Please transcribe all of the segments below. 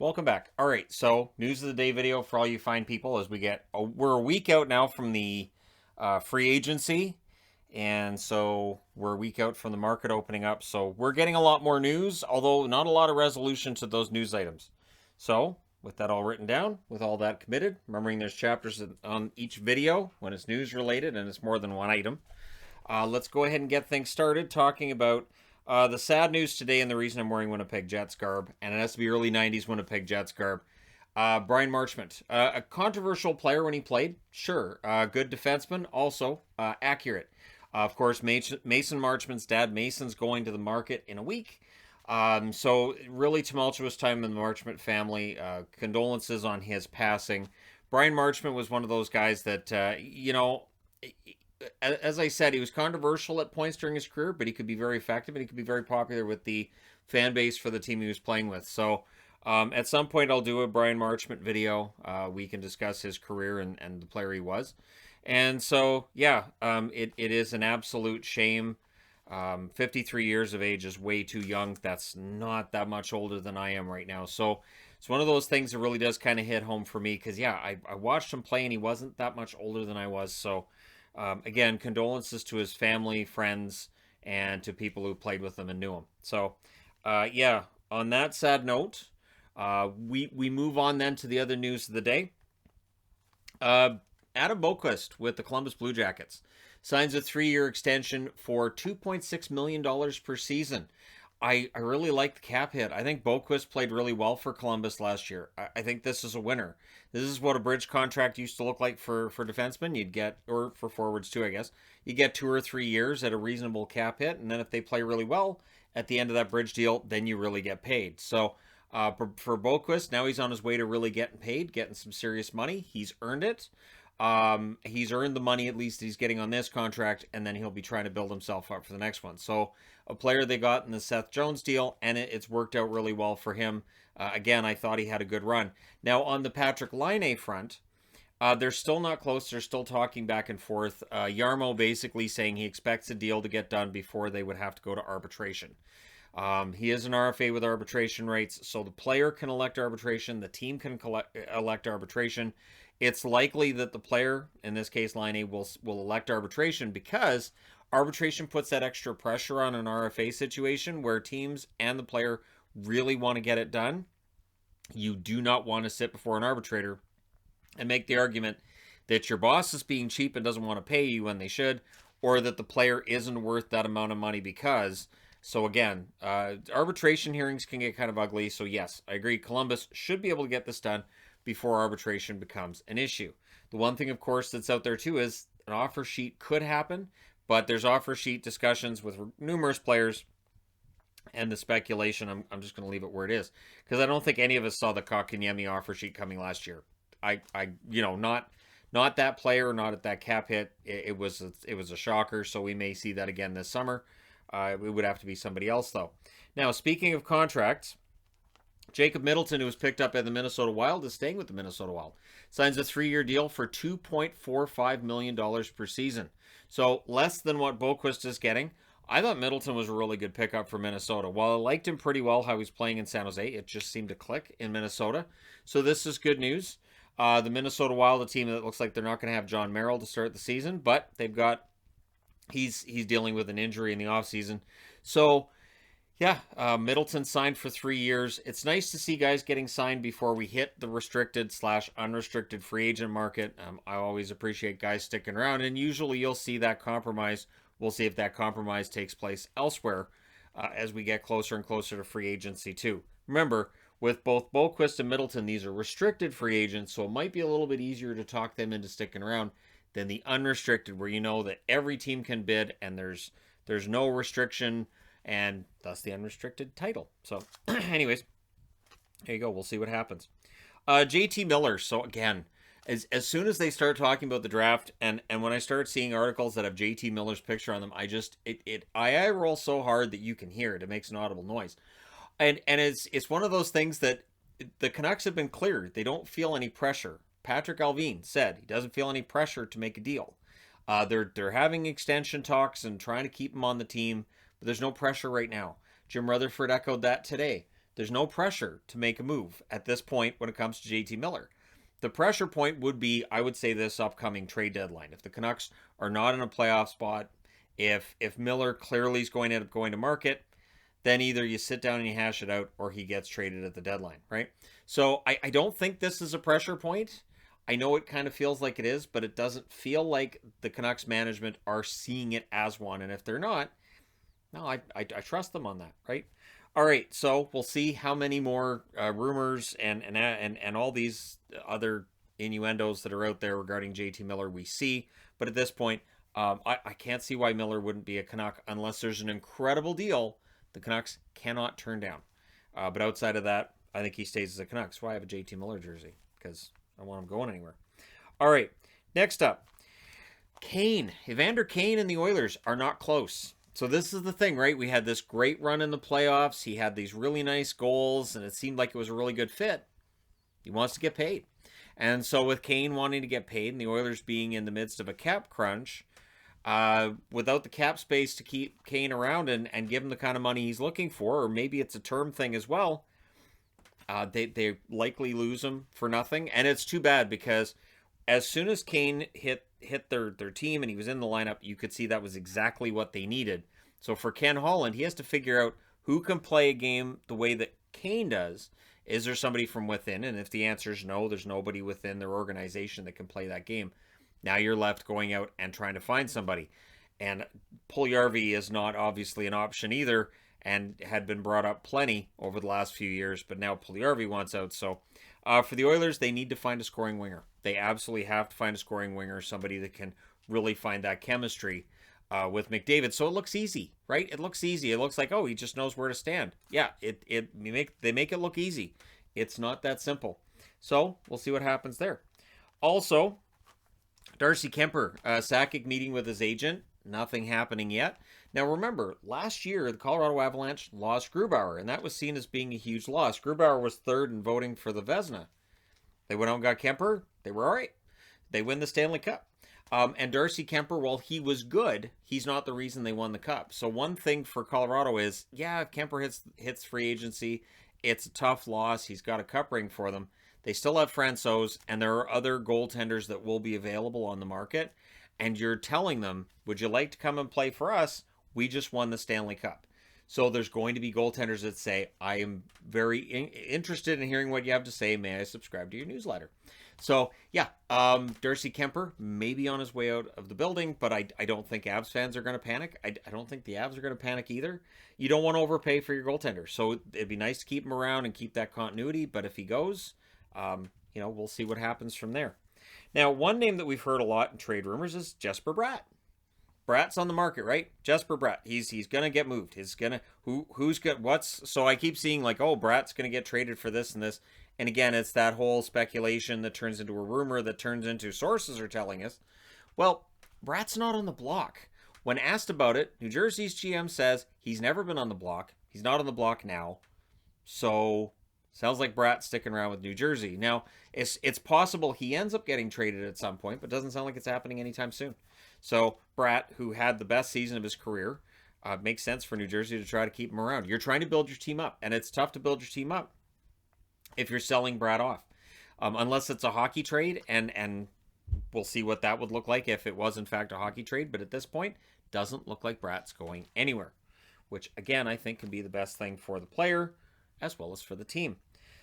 Welcome back. All right, so news of the day video for all you fine people as we're a week out now from the free agency, and so we're a week out from the market opening up. So we're getting a lot more news, although not a lot of resolution to those news items. So with that all written down, with all that committed, remembering there's chapters on each video when it's news related and it's more than one item. Let's go ahead and get things started talking about the sad news today and the reason I'm wearing Winnipeg Jets garb, and it has to be early 90s Winnipeg Jets garb. Bryan Marchment, a controversial player when he played, sure. Good defenseman, also accurate. Of course, Mason Marchment's dad, Mason's going to the market in a week. So really tumultuous time in the Marchment family. Condolences on his passing. Bryan Marchment was one of those guys that, as I said, he was controversial at points during his career, but he could be very effective and he could be very popular with the fan base for the team he was playing with. So at some point, I'll do a Bryan Marchment video. We can discuss his career and the player he was. And so, yeah, it is an absolute shame. 53 years of age is way too young. That's not that much older than I am right now. So it's one of those things that really does kind of hit home for me because, yeah, I watched him play and he wasn't that much older than I was. So again, condolences to his family, friends, and to people who played with him and knew him. So, yeah, on that sad note, we move on then to the other news of the day. Adam Boqvist with the Columbus Blue Jackets signs a 3-year extension for $2.6 million per season. I really like the cap hit. I think Boqvist played really well for Columbus last year. I think this is a winner. This is what a bridge contract used to look like for defensemen. You'd get, or for forwards too, I guess. You get 2 or 3 years at a reasonable cap hit, and then if they play really well at the end of that bridge deal, then you really get paid. So for Boqvist, now he's on his way to really getting paid, getting some serious money. He's earned it. He's earned the money at least he's getting on this contract, and then he'll be trying to build himself up for the next one. So a player they got in the Seth Jones deal, and it's worked out really well for him. Again, I thought he had a good run. Now on the Patrik Laine front, they're still not close. They're still talking back and forth. Jarmo basically saying he expects a deal to get done before they would have to go to arbitration. He is an RFA with arbitration rights, so the player can elect arbitration, the team can elect arbitration. It's likely that the player, in this case Laine, will elect arbitration because arbitration puts that extra pressure on an RFA situation where teams and the player really want to get it done. You do not want to sit before an arbitrator and make the argument that your boss is being cheap and doesn't want to pay you when they should, or that the player isn't worth that amount of money because... So again, arbitration hearings can get kind of ugly. So yes, I agree. Columbus should be able to get this done before arbitration becomes an issue. The one thing, of course, that's out there too is an offer sheet could happen, but there's offer sheet discussions with numerous players, and the speculation, I'm just going to leave it where it is because I don't think any of us saw the Kotkaniemi offer sheet coming last year. Not that player, not at that cap hit. It was a shocker. So we may see that again this summer. It would have to be somebody else, though. Now, speaking of contracts, Jacob Middleton, who was picked up at the Minnesota Wild, is staying with the Minnesota Wild. Signs a 3-year deal for $2.45 million per season. So less than what Boqvist is getting. I thought Middleton was a really good pickup for Minnesota. While I liked him pretty well how he's playing in San Jose, it just seemed to click in Minnesota. So this is good news. The Minnesota Wild, a team that looks like they're not going to have John Merrill to start the season, but they've got... He's dealing with an injury in the offseason. So, yeah, Middleton signed for 3 years. It's nice to see guys getting signed before we hit the restricted/unrestricted free agent market. I always appreciate guys sticking around, and usually you'll see that compromise. We'll see if that compromise takes place elsewhere as we get closer and closer to free agency, too. Remember, with both Boqvist and Middleton, these are restricted free agents, so it might be a little bit easier to talk them into sticking around than the unrestricted, where you know that every team can bid and there's no restriction, and thus the unrestricted title. So anyways, there you go. We'll see what happens. JT Miller. So again, as soon as they start talking about the draft, and when I start seeing articles that have JT Miller's picture on them, I roll so hard that you can hear it. It makes an audible noise. And it's one of those things that the Canucks have been clear. They don't feel any pressure. Patrick Allvin said he doesn't feel any pressure to make a deal. They're having extension talks and trying to keep him on the team, but there's no pressure right now. Jim Rutherford echoed that today. There's no pressure to make a move at this point when it comes to JT Miller. The pressure point would be, I would say, this upcoming trade deadline. If the Canucks are not in a playoff spot, if Miller clearly is going to end up going to market, then either you sit down and you hash it out or he gets traded at the deadline, right? So I don't think this is a pressure point. I know it kind of feels like it is, but it doesn't feel like the Canucks management are seeing it as one. And if they're not, no, I trust them on that, right? All right, so we'll see how many more rumors and all these other innuendos that are out there regarding JT Miller we see. But at this point, I can't see why Miller wouldn't be a Canuck unless there's an incredible deal the Canucks cannot turn down. But outside of that, I think he stays as a Canuck. That's why I have a JT Miller jersey, because I don't want him going anywhere. All right, next up, Kane. Evander Kane and the Oilers are not close. So this is the thing, right? We had this great run in the playoffs. He had these really nice goals, and it seemed like it was a really good fit. He wants to get paid. And so with Kane wanting to get paid and the Oilers being in the midst of a cap crunch, without the cap space to keep Kane around and give him the kind of money he's looking for, or maybe it's a term thing as well, they likely lose him for nothing. And it's too bad because as soon as Kane hit their team and he was in the lineup, you could see that was exactly what they needed. So for Ken Holland, he has to figure out who can play a game the way that Kane does. Is there somebody from within? And if the answer is no, there's nobody within their organization that can play that game. Now you're left going out and trying to find somebody. And Puljujarvi is not obviously an option either and had been brought up plenty over the last few years, but now Puljujarvi wants out. So for the Oilers, they need to find a scoring winger. They absolutely have to find a scoring winger, somebody that can really find that chemistry with McDavid. So it looks easy, right? It looks easy. It looks like, oh, he just knows where to stand. Yeah, they make it look easy. It's not that simple. So we'll see what happens there. Also, Darcy Kuemper, Sakic meeting with his agent. Nothing happening yet. Now remember, last year the Colorado Avalanche lost Grubauer, and that was seen as being a huge loss. Grubauer was third in voting for the Vezina. They went out and got Kuemper. They were all right. They win the Stanley Cup. And Darcy Kuemper, while he was good, he's not the reason they won the Cup. So one thing for Colorado is, yeah, if Kuemper hits free agency, it's a tough loss. He's got a Cup ring for them. They still have Francouz, and there are other goaltenders that will be available on the market. And you're telling them, would you like to come and play for us? We just won the Stanley Cup. So there's going to be goaltenders that say, I am very interested in hearing what you have to say. May I subscribe to your newsletter? So, yeah, Darcy Kuemper may be on his way out of the building, but I don't think Avs fans are going to panic. I don't think the Avs are going to panic either. You don't want to overpay for your goaltender. So it'd be nice to keep him around and keep that continuity. But if he goes, we'll see what happens from there. Now, one name that we've heard a lot in trade rumors is Jesper Bratt. Bratt's on the market, right? Jesper Bratt. He's gonna get moved. Who's got what's so I keep seeing like, oh, Bratt's gonna get traded for this and this. And again, it's that whole speculation that turns into a rumor that turns into sources are telling us. Well, Bratt's not on the block. When asked about it, New Jersey's GM says he's never been on the block. He's not on the block now. So sounds like Bratt's sticking around with New Jersey. Now, it's possible he ends up getting traded at some point, but doesn't sound like it's happening anytime soon. So Bratt, who had the best season of his career, makes sense for New Jersey to try to keep him around. You're trying to build your team up, and it's tough to build your team up if you're selling Bratt off. Unless it's a hockey trade, and we'll see what that would look like if it was in fact a hockey trade. But at this point, doesn't look like Bratt's going anywhere, which again I think can be the best thing for the player as well as for the team.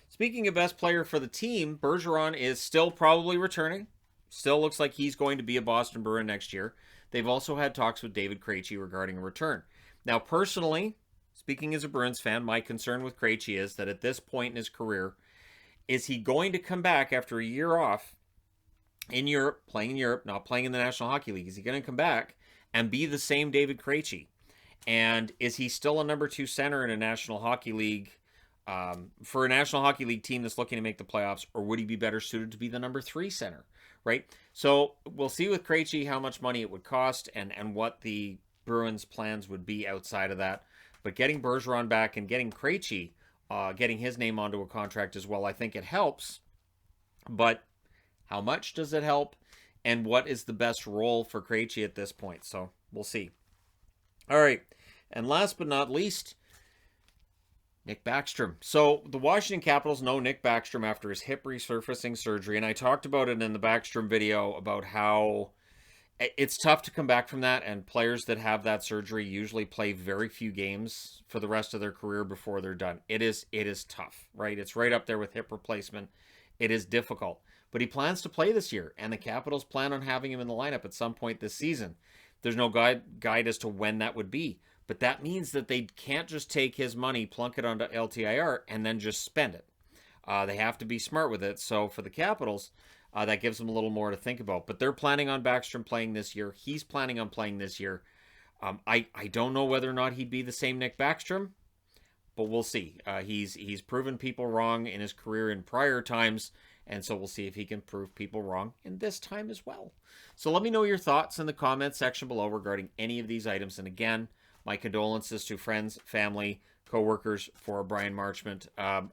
Speaking of best player for the team, Bergeron is still probably returning. Still looks like he's going to be a Boston Bruin next year. They've also had talks with David Krejci regarding a return. Now, personally, speaking as a Bruins fan, my concern with Krejci is that at this point in his career, is he going to come back after a year off in Europe, playing in Europe, not playing in the National Hockey League? Is he going to come back and be the same David Krejci? And is he still a number 2 center in a National Hockey League, for a National Hockey League team that's looking to make the playoffs, or would he be better suited to be the number 3 center, right? So we'll see with Krejci how much money it would cost and what the Bruins' plans would be outside of that. But getting Bergeron back and getting Krejci, getting his name onto a contract as well, I think it helps. But how much does it help? And what is the best role for Krejci at this point? So we'll see. All right. And last but not least, Nick Backstrom. So the Washington Capitals know Nick Backstrom after his hip resurfacing surgery, and I talked about it in the Backstrom video about how it's tough to come back from that, and players that have that surgery usually play very few games for the rest of their career before they're done. It is tough, right? It's right up there with hip replacement. It is difficult. But he plans to play this year, and the Capitals plan on having him in the lineup at some point this season. There's no guide as to when that would be. But that means that they can't just take his money, plunk it onto LTIR, and then just spend it. They have to be smart with it. So for the Capitals, that gives them a little more to think about. But they're planning on Backstrom playing this year. He's planning on playing this year. I don't know whether or not he'd be the same Nick Backstrom, but we'll see. He's proven people wrong in his career in prior times, and so we'll see if he can prove people wrong in this time as well. So let me know your thoughts in the comments section below regarding any of these items. And again, my condolences to friends, family, co-workers for Bryan Marchment.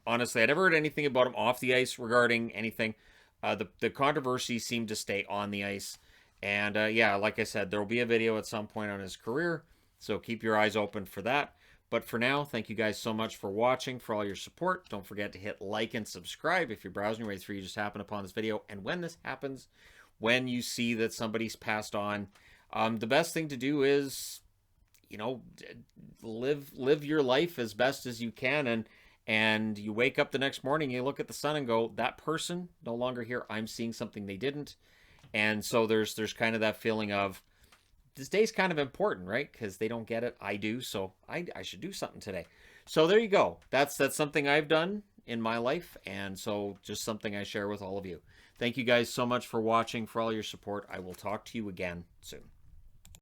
Honestly, I never heard anything about him off the ice regarding anything. The controversy seemed to stay on the ice. And yeah, like I said, there will be a video at some point on his career, so keep your eyes open for that. But for now, thank you guys so much for watching, for all your support. Don't forget to hit like and subscribe if you're browsing your way through. You just happen upon this video. And when this happens, when you see that somebody's passed on, the best thing to do is, you know, live your life as best as you can, and you wake up the next morning, you look at the sun and go, that person no longer here. I'm seeing something they didn't. And so there's kind of that feeling of, this day's kind of important, right? Because they don't get it. I do, so I should do something today. So there you go. That's something I've done in my life, and so just something I share with all of you. Thank you guys so much for watching, for all your support. I will talk to you again soon.